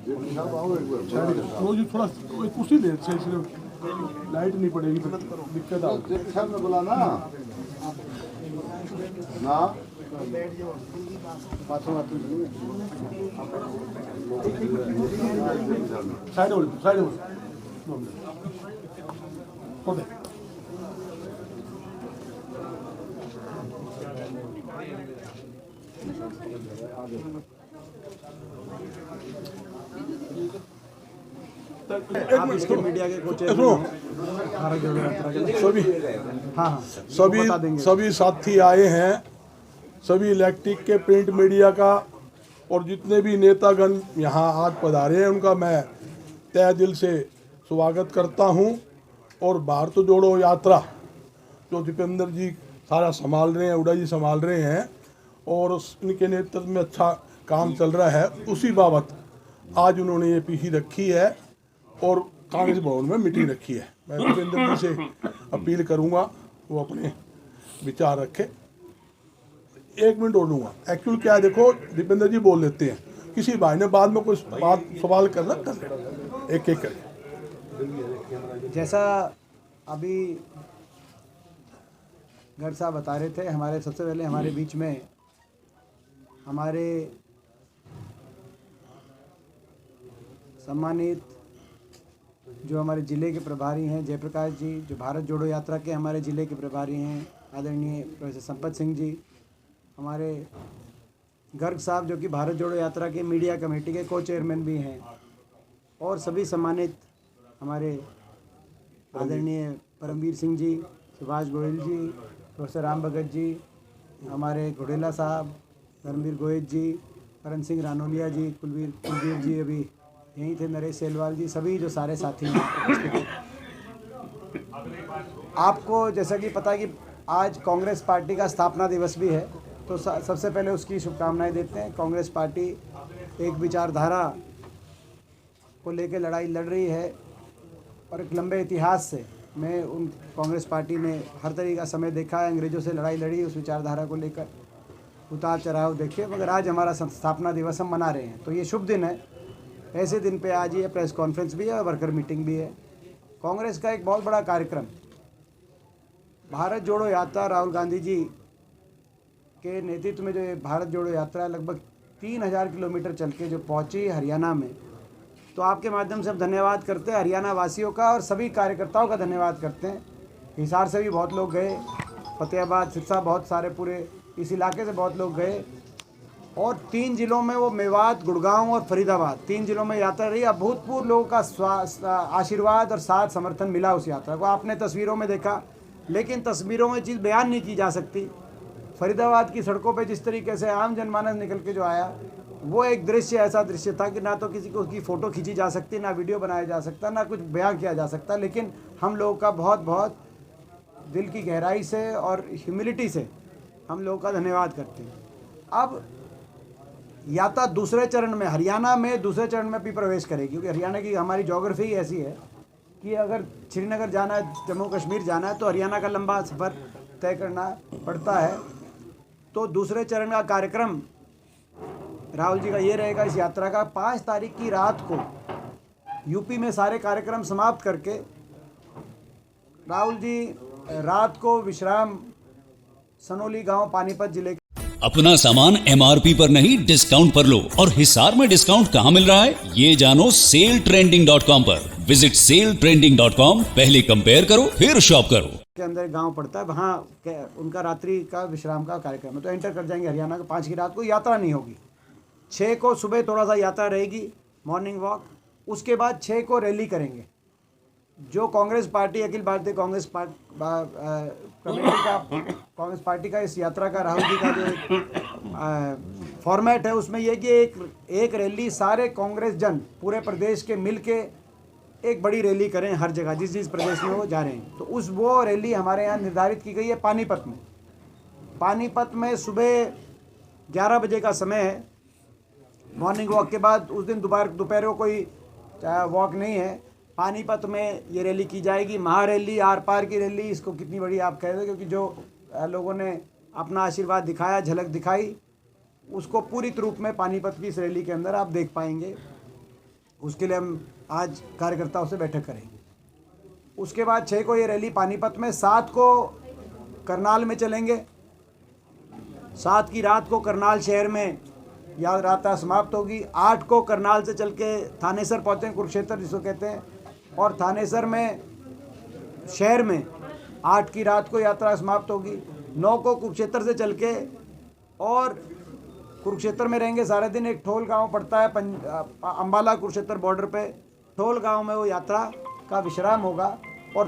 वो जो थोड़ा कुछ ही देर से लाइट नहीं पड़ेगी तो दिक्कत आ में बोला ना ना साइड साइड आप इसके मीडिया के कुछ सभी हाँ सभी साथी आए हैं, सभी इलेक्ट्रिक के प्रिंट मीडिया का और जितने भी नेतागण यहाँ आज पधारे हैं उनका मैं तहे दिल से स्वागत करता हूँ। और भारत जोड़ो यात्रा जो दीपेंद्र जी सारा संभाल रहे हैं, हुड्डा जी संभाल रहे हैं और इनके नेतृत्व में अच्छा काम चल रहा है, उसी बाबत आज उन्होंने ये पीसी रखी है और कांग्रेस भवन में मीटिंग रखी है। मैं दीपेंद्र जी से अपील करूंगा वो अपने विचार रखे। 1 मिनट और लूँगा। एक्चुअल क्या है, देखो दीपेंद्र जी बोल लेते हैं, किसी भाई ने बाद में कोई बात सवाल करना कर ले, एक एक करके। जैसा अभी गर्ग साहब बता रहे थे, हमारे सबसे पहले हमारे बीच में हमारे सम्मानित जो हमारे ज़िले के प्रभारी हैं जयप्रकाश जी, जो भारत जोड़ो यात्रा के हमारे ज़िले के प्रभारी हैं आदरणीय प्रोफेसर संपत सिंह जी, हमारे गर्ग साहब जो कि भारत जोड़ो यात्रा के मीडिया कमेटी के को चेयरमैन भी हैं, और सभी सम्मानित हमारे आदरणीय परमवीर सिंह जी, सुभाष गोयल जी, प्रोफेसर राम भगत जी, हमारे घोडेला साहब, धर्मवीर गोयल जी, करण सिंह रानोलिया जी, कुलवीर जी अभी यहीं थे, नरेश सेलवाल जी, सभी जो सारे साथी हैं। आपको जैसा कि पता है कि आज कांग्रेस पार्टी का स्थापना दिवस भी है, तो सबसे पहले उसकी शुभकामनाएं देते हैं। कांग्रेस पार्टी एक विचारधारा को लेकर लड़ाई लड़ रही है और एक लंबे इतिहास से मैं उन कांग्रेस पार्टी ने हर तरीके का समय देखा है, अंग्रेज़ों से लड़ाई लड़ी, उस विचारधारा को लेकर उतार चढ़ाव देखे, मगर आज हमारा स्थापना दिवस हम मना रहे हैं, तो ये शुभ दिन है। ऐसे दिन पे आज ये प्रेस कॉन्फ्रेंस भी है और वर्कर मीटिंग भी है। कांग्रेस का एक बहुत बड़ा कार्यक्रम भारत जोड़ो यात्रा, राहुल गांधी जी के नेतृत्व में जो ये भारत जोड़ो यात्रा लगभग 3000 किलोमीटर चल के जो पहुंची हरियाणा में, तो आपके माध्यम से हम धन्यवाद करते हैं हरियाणा वासियों का और सभी कार्यकर्ताओं का धन्यवाद करते हैं। हिसार से भी बहुत लोग गए, फतेहाबाद, सिरसा, बहुत सारे पूरे इस इलाके से बहुत लोग गए, और 3 जिलों में वो मेवात, गुड़गांव और फरीदाबाद 3 जिलों में यात्रा रही। अभूतपूर्व लोगों का आशीर्वाद और साथ समर्थन मिला उस यात्रा को, आपने तस्वीरों में देखा, लेकिन तस्वीरों में चीज़ बयान नहीं की जा सकती। फरीदाबाद की सड़कों पे जिस तरीके से आम जनमानस निकल के जो आया, वो एक दृश्य ऐसा दृश्य था कि ना तो किसी को उसकी फ़ोटो खींची जा सकती, ना वीडियो बनाया जा सकता, ना कुछ बयान किया जा सकता, लेकिन हम लोगों का बहुत बहुत दिल की गहराई से और ह्यूमिलिटी से हम लोगों का धन्यवाद करते हैं। अब यात्रा दूसरे चरण में हरियाणा में दूसरे चरण में भी प्रवेश करेगी, क्योंकि हरियाणा की हमारी ज्योग्राफी ही ऐसी है कि अगर श्रीनगर जाना है, जम्मू कश्मीर जाना है, तो हरियाणा का लंबा सफ़र तय करना पड़ता है। तो दूसरे चरण का कार्यक्रम राहुल जी का ये रहेगा, इस यात्रा का 5 तारीख की रात को यूपी में सारे कार्यक्रम समाप्त करके राहुल जी रात को विश्राम सनोली गांव पानीपत जिले अपना सामान MRP पर नहीं डिस्काउंट पर लो। और हिसार में डिस्काउंट कहाँ मिल रहा है ये जानो SaleTrending.com पर। विजिट SaleTrending.com, पहले कंपेयर करो फिर शॉप करो। के अंदर गांव पड़ता है, वहाँ उनका रात्रि का विश्राम का कार्यक्रम है, तो एंटर कर जाएंगे हरियाणा को। 5 की रात को यात्रा नहीं होगी। 6 को सुबह थोड़ा सा यात्रा रहेगी, मॉर्निंग वॉक, उसके बाद 6 को रैली करेंगे। जो कांग्रेस पार्टी, अखिल भारतीय कांग्रेस कांग्रेस पार्टी का इस यात्रा का राहुल जी का जो फॉर्मेट है, उसमें यह कि एक रैली सारे कांग्रेस जन पूरे प्रदेश के मिल के एक बड़ी रैली करें हर जगह, जिस प्रदेश में वो जा रहे हैं। तो वो रैली हमारे यहाँ निर्धारित की गई है पानीपत में। पानीपत में सुबह 11 बजे का समय है। मॉर्निंग वॉक के बाद उस दिन दोपहर को कोई वॉक नहीं है। पानीपत में ये रैली की जाएगी, महारैली, आर पार की रैली, इसको कितनी बड़ी आप कह रहे हो, क्योंकि जो लोगों ने अपना आशीर्वाद दिखाया, झलक दिखाई, उसको पूरी रूप में पानीपत की इस रैली के अंदर आप देख पाएंगे। उसके लिए हम आज कार्यकर्ताओं से बैठक करेंगे। उसके बाद 6 को ये रैली पानीपत में, 7 को करनाल में चलेंगे। 7 की रात को करनाल शहर में याद यात्रा समाप्त होगी। 8 को करनाल से चल के थानेसर पहुँचेंगे, कुरुक्षेत्र जिसको कहते हैं, और थानेसर में शहर में 8 की रात को यात्रा समाप्त होगी। 9 को कुरुक्षेत्र से चल के और कुरुक्षेत्र में रहेंगे सारे दिन। एक ठोल गांव पड़ता है अंबाला कुरुक्षेत्र बॉर्डर पे, ठोल गांव में वो यात्रा का विश्राम होगा। और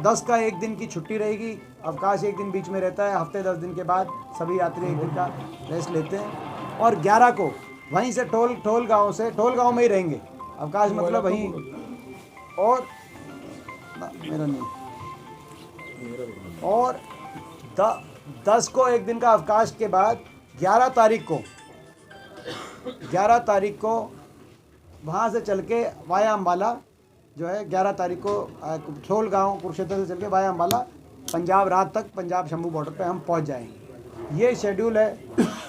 10 का एक दिन की छुट्टी रहेगी, अवकाश एक दिन बीच में रहता है। हफ्ते 10 दिन के बाद सभी यात्री एक दिन का रेस्ट लेते हैं। और 11 को वहीं से ठोल गांव में ही रहेंगे, अवकाश मतलब वहीं। और मेरा नहीं, और 10 को एक दिन का अवकाश के बाद 11 तारीख को वहाँ से चल के वाया अम्बाला जो है, 11 तारीख को ठोल गांव कुरुक्षेत्र से चल के वाया अम्बाला पंजाब रात तक पंजाब शंभू बॉर्डर पे हम पहुँच जाएंगे। ये शेड्यूल है,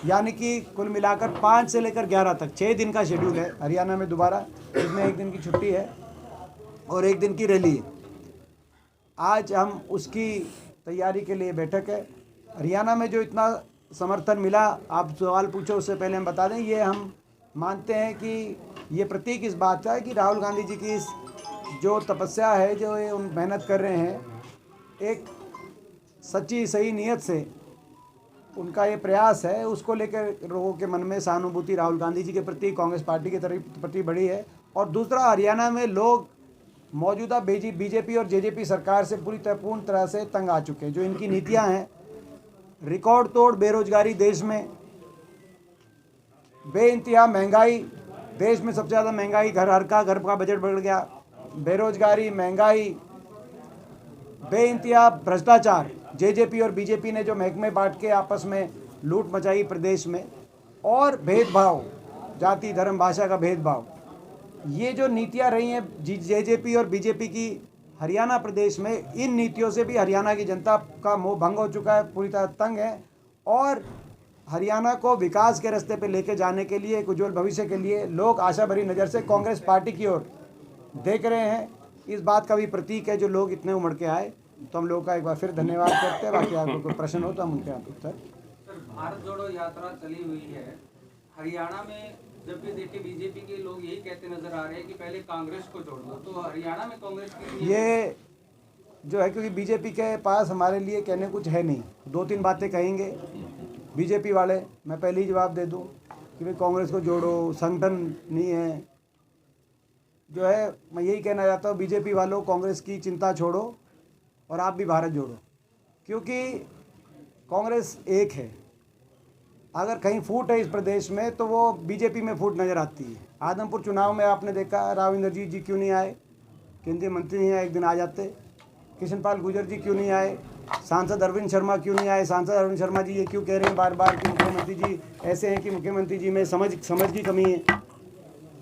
यानी कि कुल मिलाकर 5 से लेकर 11 तक 6 दिन का शेड्यूल है हरियाणा में दोबारा, इसमें एक दिन की छुट्टी है और एक दिन की रैली है। आज हम उसकी तैयारी के लिए बैठक है। हरियाणा में जो इतना समर्थन मिला, आप सवाल पूछो उससे पहले हम बता दें, ये हम मानते हैं कि ये प्रतीक इस बात का है कि राहुल गांधी जी की इस जो तपस्या है, जो ये उन मेहनत कर रहे हैं, एक सच्ची सही नीयत से उनका ये प्रयास है, उसको लेकर लोगों के मन में सहानुभूति राहुल गांधी जी के प्रति, कांग्रेस पार्टी के प्रति बढ़ी है। और दूसरा, हरियाणा में लोग मौजूदा बीजेपी और जेजेपी सरकार से पूर्ण तरह से तंग आ चुके हैं। जो इनकी नीतियां हैं, रिकॉर्ड तोड़ बेरोजगारी देश में, बेइंतहा महंगाई, देश में सबसे ज़्यादा महंगाई, घर का बजट बढ़ गया, बेरोजगारी, महंगाई, बेइंतहा भ्रष्टाचार, जेजेपी और बीजेपी ने जो महकमे बांट के आपस में लूट मचाई प्रदेश में, और भेदभाव, जाति धर्म भाषा का भेदभाव, ये जो नीतियां रही हैं जेजेपी और बीजेपी की हरियाणा प्रदेश में, इन नीतियों से भी हरियाणा की जनता का मोह भंग हो चुका है, पूरी तरह तंग है। और हरियाणा को विकास के रास्ते पे लेके जाने के लिए, एक उज्जवल भविष्य के लिए लोग आशा भरी नज़र से कांग्रेस पार्टी की ओर देख रहे हैं। इस बात का भी प्रतीक है जो लोग इतने उमड़ के आए। तो हम लोग का एक बार फिर धन्यवाद करते हैं। बाकी आपको कोई प्रश्न हो तो हम उनके उत्तर। सर, भारत जोड़ो यात्रा चली हुई है हरियाणा में, जब भी देखे बीजेपी के लोग यही कहते नजर आ रहे हैं कि पहले कांग्रेस को जोड़ दो, तो हरियाणा में कांग्रेस की ये जो है, क्योंकि बीजेपी के पास हमारे लिए कहने कुछ है नहीं, 2-3 बातें कहेंगे बीजेपी वाले, मैं पहले ही जवाब दे दूं कि भाई कांग्रेस को जोड़ो, संगठन नहीं है। जो है, मैं यही कहना चाहता हूँ बीजेपी वालों, कांग्रेस की चिंता छोड़ो और आप भी भारत जोड़ो, क्योंकि कांग्रेस एक है। अगर कहीं फूट है इस प्रदेश में तो वो बीजेपी में फूट नज़र आती है। आदमपुर चुनाव में आपने देखा राव इंद्रजीत जी क्यों नहीं आए, केंद्रीय मंत्री नहीं आए, एक दिन आ जाते। कृष्णपाल गुर्जर जी क्यों नहीं आए, सांसद अरविंद शर्मा क्यों नहीं आए। सांसद अरविंद शर्मा जी ये क्यों कह रहे हैं बार बार कि मुख्यमंत्री जी ऐसे हैं कि मुख्यमंत्री जी में समझ की कमी है।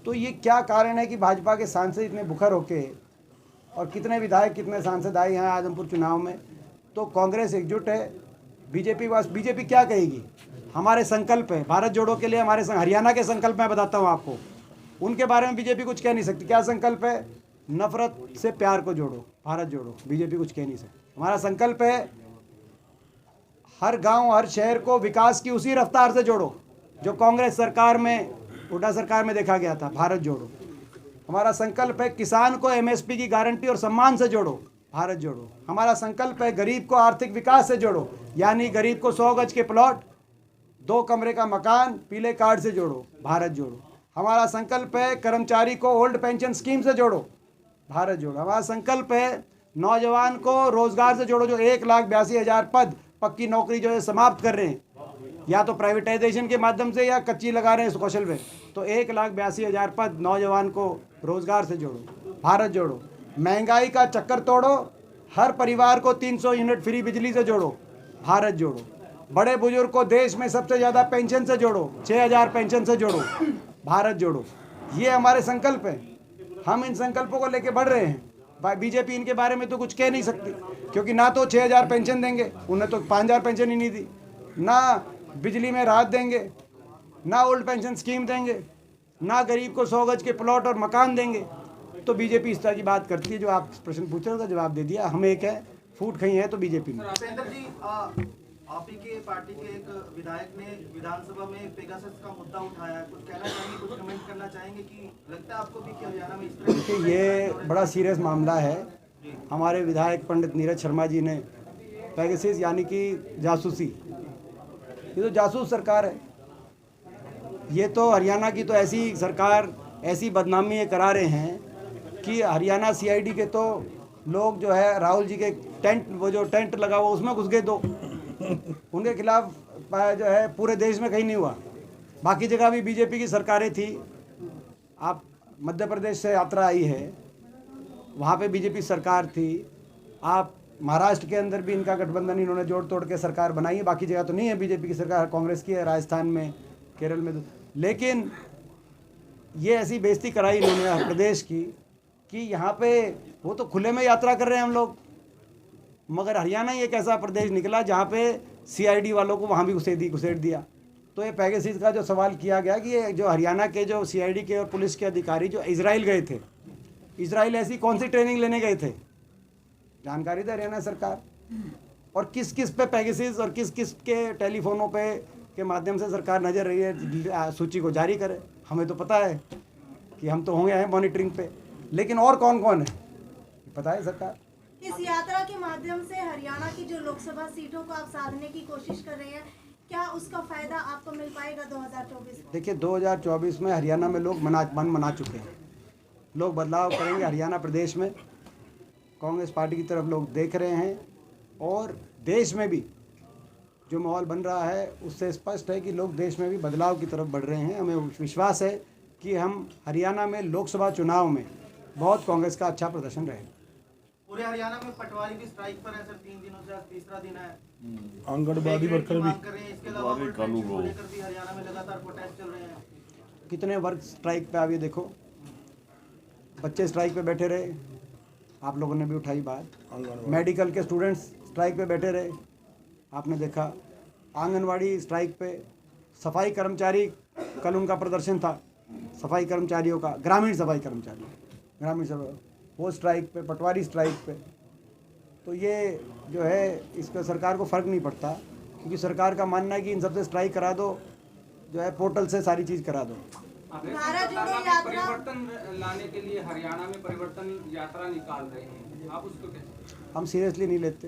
तो ये क्या कारण है कि भाजपा के सांसद इतने बुखर होके, और कितने विधायक कितने सांसद आए हैं आदमपुर चुनाव में। तो कांग्रेस एकजुट है। बीजेपी क्या कहेगी, हमारे संकल्प है भारत जोड़ो के लिए, हमारे हरियाणा के संकल्प मैं बताता हूँ आपको, उनके बारे में बीजेपी कुछ कह नहीं सकती। क्या संकल्प है, नफरत से प्यार को जोड़ो, भारत जोड़ो। बीजेपी कुछ कह नहीं सकती। हमारा संकल्प है हर गांव हर शहर को विकास की उसी रफ्तार से जोड़ो जो कांग्रेस सरकार में, हुड्डा सरकार में देखा गया था, भारत जोड़ो। हमारा संकल्प है किसान को एमएसपी की गारंटी और सम्मान से जोड़ो, भारत जोड़ो। हमारा संकल्प है गरीब को आर्थिक विकास से जोड़ो, यानी गरीब को 100 गज के प्लॉट, 2 कमरे का मकान पीले कार्ड से जोड़ो, भारत जोड़ो। हमारा संकल्प है कर्मचारी को ओल्ड पेंशन स्कीम से जोड़ो, भारत जोड़ो। हमारा संकल्प है नौजवान को रोजगार से जोड़ो, जो 1,82,000 पद पक्की नौकरी जो है समाप्त कर रहे हैं, या तो प्राइवेटाइजेशन के माध्यम से या कच्ची लगा रहे हैं कौशल में। तो 1,82,000 पद नौजवान को रोजगार से जोड़ो, भारत जोड़ो। महंगाई का चक्कर तोड़ो, हर परिवार को 300 यूनिट फ्री बिजली से जोड़ो, भारत जोड़ो। बड़े बुजुर्ग को देश में सबसे ज़्यादा पेंशन से जोड़ो, 6,000 पेंशन से जोड़ो, भारत जोड़ो। ये हमारे संकल्प हैं। हम इन संकल्पों को लेके बढ़ रहे हैं। बीजेपी इनके बारे में तो कुछ कह नहीं सकती, क्योंकि ना तो 6,000 पेंशन देंगे, उन्हें तो 5,000 पेंशन ही नहीं दी, ना बिजली में राहत देंगे, ना ओल्ड पेंशन स्कीम देंगे। ना गरीब को 100 गज के प्लॉट और मकान देंगे। तो बीजेपी इस तरह की बात करती है। जो आप प्रश्न पूछ रहे हो उसका जवाब दे दिया। हम एक है, फूट खाई है तो बीजेपी में। उपेंद्र जी, आप ही के पार्टी के एक विधायक ने विधानसभा में पेगासस का मुद्दा उठाया है, कुछ कहना चाहेंगे, कुछ कमेंट करना चाहेंगे कि लगता है आपको भी कि हरियाणा में इस तरह देखिए, ये बड़ा सीरियस मामला है। हमारे विधायक पंडित नीरज शर्मा जी ने पेगासस यानी कि जासूसी, ये तो जासूस सरकार है। ये तो हरियाणा की तो ऐसी सरकार, ऐसी बदनामी ये करा रहे हैं कि हरियाणा सीआईडी के तो लोग जो है राहुल जी के टेंट, वो जो टेंट लगा हुआ उसमें घुस गए। दो उनके खिलाफ जो है पूरे देश में कहीं नहीं हुआ। बाकी जगह भी बीजेपी की सरकारें थी। आप मध्य प्रदेश से यात्रा आई है, वहाँ पे बीजेपी सरकार थी। आप महाराष्ट्र के अंदर भी इनका गठबंधन इन्होंने जोड़ तोड़ के सरकार बनाई है। बाकी जगह तो नहीं है बीजेपी की सरकार, कांग्रेस की है, राजस्थान में, केरल में। लेकिन ये ऐसी बेइज्जती कराई इन्होंने प्रदेश की कि यहाँ पे वो तो खुले में यात्रा कर रहे हैं हम लोग, मगर हरियाणा ही एक ऐसा प्रदेश निकला जहाँ पे सीआईडी वालों को वहाँ भी घुसेड़ दिया। तो ये पेगासस का जो सवाल किया गया कि ये जो हरियाणा के जो सीआईडी के और पुलिस के अधिकारी जो इजराइल गए थे, इजराइल ऐसी कौन सी ट्रेनिंग लेने गए थे, जानकारी दे हरियाणा सरकार। और किस किस पे पेगासस और किस किस के टेलीफोनों पे के माध्यम से सरकार नजर रही है, सूची को जारी करे। हमें तो पता है कि हम तो होंगे हैं मॉनिटरिंग पे, लेकिन और कौन कौन है पता है सरकार। इस यात्रा के माध्यम से हरियाणा की जो लोकसभा सीटों को आप साधने की कोशिश कर रहे हैं, क्या उसका फायदा आपको मिल पाएगा 2024 में? देखिए, 2024 में हरियाणा में लोग मन मना चुके हैं। लोग बदलाव करेंगे हरियाणा प्रदेश में। कांग्रेस पार्टी की तरफ लोग देख रहे हैं और देश में भी जो माहौल बन रहा है उससे स्पष्ट है कि लोग देश में भी बदलाव की तरफ बढ़ रहे हैं। हमें विश्वास है कि हम हरियाणा में लोकसभा चुनाव में बहुत कांग्रेस का अच्छा प्रदर्शन रहेगा। पूरे हरियाणा में पटवारी भी स्ट्राइक पर है सर, 3 दिनों से आज तीसरा दिन है। आंगनबाड़ी वर्कर भी मांग कर रहे हैं। इसके अलावा पेंशन को लेकर भी हरियाणा में लगातार प्रोटेस्ट चल रहे हैं। कितने वर्ग स्ट्राइक पे आप ये देखो, बच्चे स्ट्राइक पे बैठे रहे, आप लोगों ने भी उठाई बात। मेडिकल के स्टूडेंट्स स्ट्राइक पे बैठे रहे, आपने देखा। आंगनवाड़ी स्ट्राइक पे, सफाई कर्मचारी, कल उनका प्रदर्शन था सफाई कर्मचारियों का, ग्रामीण सफाई कर्मचारी, वो स्ट्राइक पे, पटवारी स्ट्राइक पे। तो ये जो है इसका सरकार को फ़र्क नहीं पड़ता, क्योंकि सरकार का मानना है कि इन सबसे स्ट्राइक करा दो, जो है पोर्टल से सारी चीज़ करा दो। परिवर्तन लाने के लिए हरियाणा में परिवर्तन यात्रा निकाल रहे हैं, आप उसको कैसे? हम सीरियसली नहीं लेते,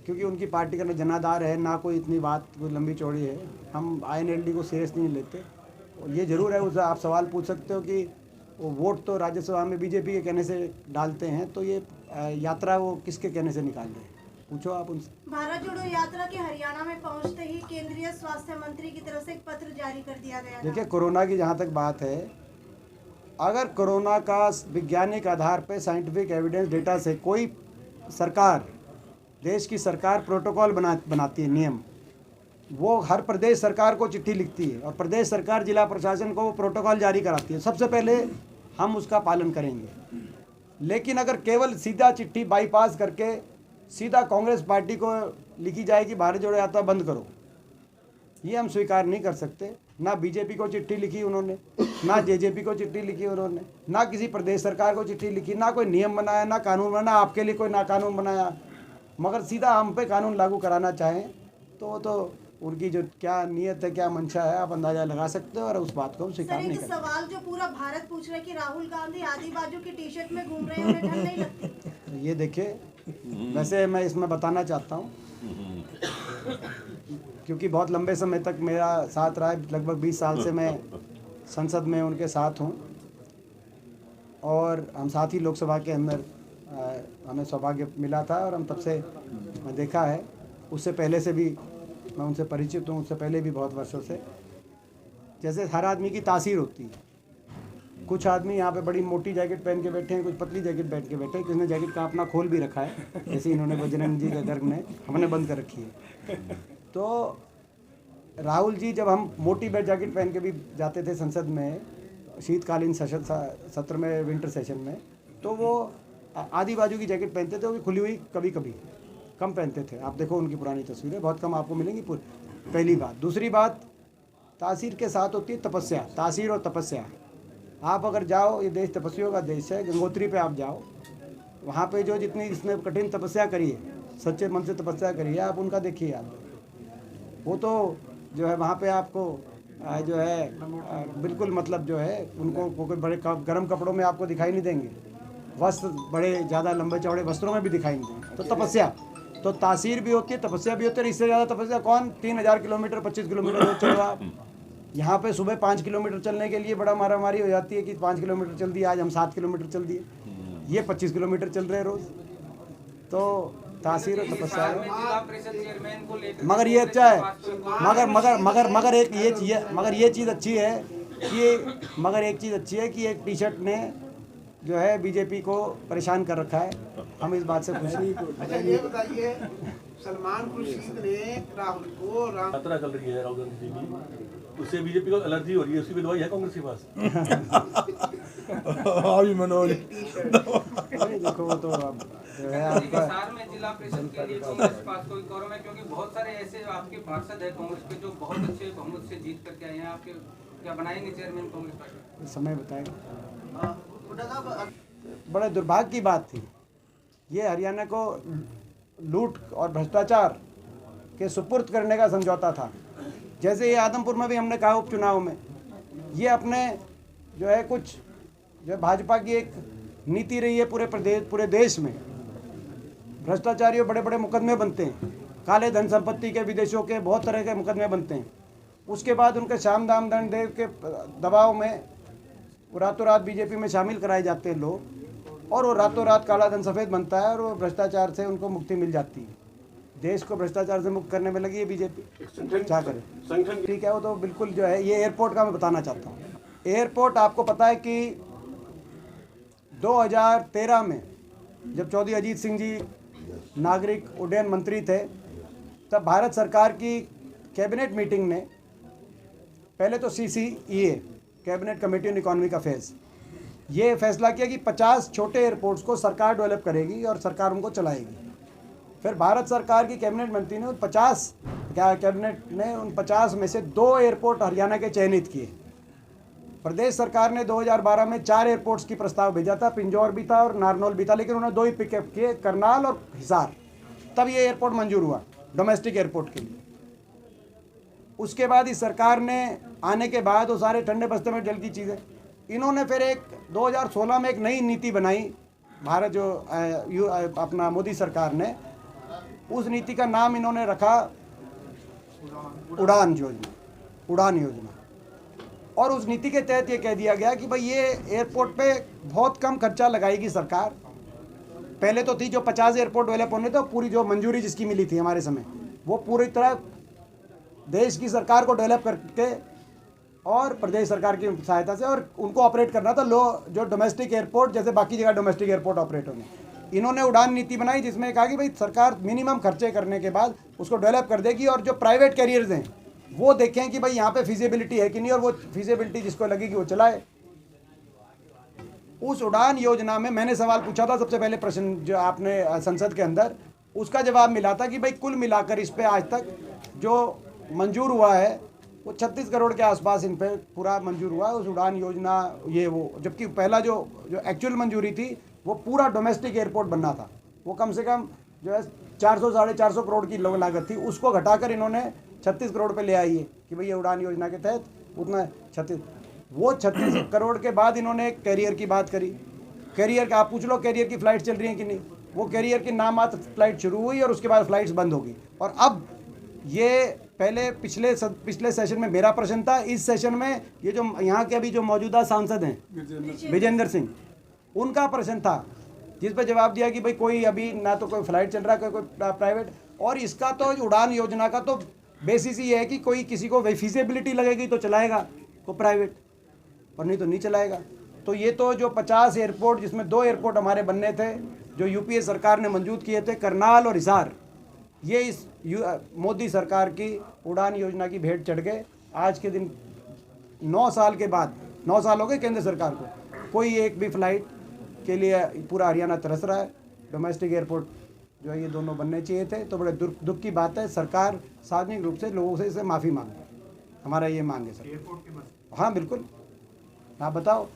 क्योंकि उनकी पार्टी का ना जनाधार है, ना कोई इतनी बात कोई लंबी चौड़ी है। हम INLD को सीरियसली नहीं लेते। और ये ज़रूर है, उससे आप सवाल पूछ सकते हो कि वो वोट तो राज्यसभा में बीजेपी के कहने से डालते हैं, तो ये यात्रा वो किसके कहने से निकाल रहे हैं, पूछो आप उनसे। भारत जोड़ो यात्रा के हरियाणा में पहुंचते ही केंद्रीय स्वास्थ्य मंत्री की तरफ से एक पत्र जारी कर दिया गया था। देखिए, कोरोना की जहाँ तक बात है, अगर कोरोना का वैज्ञानिक आधार पे, साइंटिफिक एविडेंस डेटा से कोई सरकार, देश की सरकार प्रोटोकॉल बनाती है, नियम, वो हर प्रदेश सरकार को चिट्ठी लिखती है और प्रदेश सरकार जिला प्रशासन को वो प्रोटोकॉल जारी कराती है। सबसे पहले हम उसका पालन करेंगे। लेकिन अगर केवल सीधा चिट्ठी बाईपास करके सीधा कांग्रेस पार्टी को लिखी जाए कि भारत जोड़ो यात्रा बंद करो, ये हम स्वीकार नहीं कर सकते। ना बीजेपी को चिट्ठी लिखी उन्होंने, ना जेजेपी को चिट्ठी लिखी उन्होंने, ना किसी प्रदेश सरकार को चिट्ठी लिखी, ना कोई नियम बनाया, ना कानून बनाया, आपके लिए कोई ना कानून बनाया। मगर सीधा हम पे कानून लागू कराना चाहें तो उनकी जो क्या नीयत है, क्या मंशा है, आप अंदाजा लगा सकते हो और उस बात को हम स्वीकार नहीं करते। सवाल जो पूरा भारत पूछ रहा है कि राहुल गांधी आदि बाजू की टी-शर्ट में घूम रहे हैं, उन्हें ठंड नहीं लगती? तो ये देखिए, वैसे मैं इसमें बताना चाहता हूँ, क्योंकि बहुत लंबे समय तक मेरा साथ रहा है, लगभग 20 साल से मैं संसद में उनके साथ हूँ और हम साथ ही लोकसभा के अंदर हमें सौभाग्य मिला था और हम तब से मैं देखा है, उससे पहले से भी मैं उनसे परिचित हूँ, उससे पहले भी बहुत वर्षों से। जैसे हर आदमी की तासीर होती है, कुछ आदमी यहाँ पे बड़ी मोटी जैकेट पहन के बैठे हैं, कुछ पतली जैकेट पहन के बैठे हैं, किसी ने जैकेट का अपना खोल भी रखा है, जैसे इन्होंने बजरंग जी के गर्ग ने, हमने बंद कर रखी है। तो राहुल जी जब हम मोटी जैकेट पहन के भी जाते थे संसद में शीतकालीन सत्र में, विंटर सेशन में, तो वो आधी बाजू की जैकेट पहनते थे, वो भी खुली हुई, कभी कभी कम पहनते थे। आप देखो उनकी पुरानी तस्वीरें बहुत कम आपको मिलेंगी। पहली बात। दूसरी बात, तासीर के साथ होती है तपस्या, तासीर और तपस्या। आप अगर जाओ, ये देश तपस्वियों का देश है, गंगोत्री पे आप जाओ, वहाँ पे जो जितनी इसने कठिन तपस्या करी है, सच्चे मन से तपस्या करी है, आप उनका देखिए। आप वो तो जो है वहाँ पे आपको जो है बिल्कुल मतलब जो है उनको कोई बड़े गर्म कपड़ों में आपको दिखाई नहीं देंगे, वस्त्र बड़े ज़्यादा लंबे चौड़े वस्त्रों में भी दिखाई नहीं देंगे। तो तपस्या, तो तासीर भी होती है, तपस्या भी होती है। इससे ज़्यादा तपस्या कौन 3000 किलोमीटर 25 किलोमीटर रोज चल रहा। यहाँ पे सुबह 5 किलोमीटर चलने के लिए बड़ा मारामारी हो जाती है कि 5 किलोमीटर चल दिया, आज हम 7 किलोमीटर चल दिए, ये 25 किलोमीटर चल रहे हैं रोज़। तो तासीर और तपस्या है। जिला परिषद चेयरमैन को लेकर मगर ये अच्छा है, मगर एक ये चीज़ अच्छी है कि एक टी शर्ट ने जो है बीजेपी को परेशान कर रखा है। हम इस बात से खुश हैं। अच्छा ये बताइए, सलमान खुर्शीद ने राहुल को यात्रा चल रही है राहुल गांधी जी की, उससे बीजेपी को एलर्जी हो रही है, उसकी भी दवाई है कांग्रेस के पास? अभी मनोज देखो वो तो अब जो है आपका हिसार में जिला परिषद के लिए कांग्रेस के पास कोई कौरम है? क्योंकि बहुत सारे ऐसे आपके पार्षद है कांग्रेस के जो बहुत अच्छे बहुमत से जीत करके आए हैं। आपके क्या बनाएंगे चेयरमैन कांग्रेस पार्टी? समय बताएगा। हुड्डा साहब, बड़े दुर्भाग्य की बात थी, ये हरियाणा को लूट और भ्रष्टाचार के सुपुर्द करने का समझौता था। जैसे ये आदमपुर में भी हमने कहा उपचुनाव में, ये अपने जो है कुछ जो भाजपा की एक नीति रही है पूरे देश में, भ्रष्टाचारियों बड़े बड़े मुकदमे बनते हैं, काले धन संपत्ति के, विदेशों के बहुत तरह के मुकदमे बनते हैं। उसके बाद उनके साम दाम दंड देव के दबाव में रातों रात बीजेपी में शामिल कराए जाते हैं लोग, और वो रातों रात काला धन सफ़ेद बनता है और वो भ्रष्टाचार से उनको मुक्ति मिल जाती है। देश को भ्रष्टाचार से मुक्त करने में लगी है बीजेपी, क्या करे। ठीक है, वो तो बिल्कुल जो है। ये एयरपोर्ट का मैं बताना चाहता हूँ। एयरपोर्ट आपको पता है कि 2013 में जब चौधरी अजीत सिंह जी नागरिक उड्डयन मंत्री थे, तब भारत सरकार की कैबिनेट मीटिंग ने पहले तो CCEA cabinet committee on economic affairs ये फैसला किया कि 50 छोटे एयरपोर्ट्स को सरकार डेवलप करेगी और सरकार उनको चलाएगी। फिर भारत सरकार की कैबिनेट मंत्री ने उन 50 में से 2 एयरपोर्ट हरियाणा के चयनित किए। प्रदेश सरकार ने 2012 में 4 एयरपोर्ट्स की प्रस्ताव भेजा था, पिंजौर भी था और नारनौल भी था, लेकिन उन्होंने 2 ही पिकअप किए, करनाल और हिसार। तब ये एयरपोर्ट मंजूर हुआ डोमेस्टिक एयरपोर्ट के लिए। उसके बाद इस सरकार ने आने के बाद वो सारे ठंडे बस्ते में जल की चीज़ें, इन्होंने फिर एक 2016 में एक नई नीति बनाई, भारत जो अपना मोदी सरकार ने, उस नीति का नाम इन्होंने रखा उड़ान योजना। और उस नीति के तहत ये कह दिया गया कि भाई ये एयरपोर्ट पे बहुत कम खर्चा लगाएगी सरकार। पहले तो थी जो 50 एयरपोर्ट डेवलप होने थे, पूरी जो मंजूरी जिसकी मिली थी हमारे समय, वो पूरी तरह देश की सरकार को डेवलप करके और प्रदेश सरकार की सहायता से, और उनको ऑपरेट करना था जो डोमेस्टिक एयरपोर्ट जैसे बाकी जगह डोमेस्टिक एयरपोर्ट ऑपरेट होंगे। इन्होंने उड़ान नीति बनाई जिसमें कहा कि भाई सरकार मिनिमम खर्चे करने के बाद उसको डेवलप कर देगी, और जो प्राइवेट कैरियर्स हैं वो देखें कि भाई यहाँ पे फिजिबिलिटी है कि नहीं, और वो फिजिबिलिटी जिसको लगेगी वो चलाए। उस उड़ान योजना में मैंने सवाल पूछा था, सबसे पहले प्रश्न जो आपने संसद के अंदर, उसका जवाब मिला था कि भाई कुल मिलाकर इस पे आज तक जो मंजूर हुआ है वो 36 करोड़ के आसपास इन पे पूरा मंजूर हुआ है उस उड़ान योजना ये वो। जबकि पहला जो एक्चुअल मंजूरी थी वो पूरा डोमेस्टिक एयरपोर्ट बनना था, वो कम से कम जो है 400-450 करोड़ की लागत थी, उसको घटाकर इन्होंने 36 करोड़ पे ले आई है कि भाई ये उड़ान योजना के तहत उतना 36 करोड़ के बाद इन्होंने एक कैरियर की बात करी। कैरियर का आप पूछ लो कैरियर की फ़्लाइट चल रही हैं कि नहीं, वो कैरियर की नाम मात्र फ़्लाइट शुरू हुई और उसके बाद फ़्लाइट्स बंद होगी। और अब ये पहले पिछले सेशन में मेरा प्रश्न था, इस सेशन में ये जो यहाँ के अभी जो मौजूदा सांसद हैं विजेंद्र सिंह, उनका प्रश्न था जिस पर जवाब दिया कि भाई कोई अभी ना तो कोई फ़्लाइट चल रहा है कोई प्राइवेट, और इसका तो उड़ान योजना का तो बेसिस ये है कि कोई किसी को फिजिबिलिटी लगेगी तो चलाएगा को प्राइवेट, और नहीं तो नहीं चलाएगा। तो ये तो जो 50 एयरपोर्ट जिसमें 2 एयरपोर्ट हमारे बनने थे जो यूपीए सरकार ने मंजूर किए थे, करनाल और हिसार, ये इस मोदी सरकार की उड़ान योजना की भेंट चढ़ गए। आज के दिन 9 साल के बाद, 9 साल हो गए केंद्र सरकार को, कोई एक भी फ़्लाइट के लिए पूरा हरियाणा तरस रहा है। डोमेस्टिक एयरपोर्ट जो है ये दोनों बनने चाहिए थे। तो बड़े दुख की बात है, सरकार सार्वजनिक रूप से लोगों से इसे माफ़ी मांगे। हमारा ये मांग है सर। हाँ बिल्कुल, आप बताओ।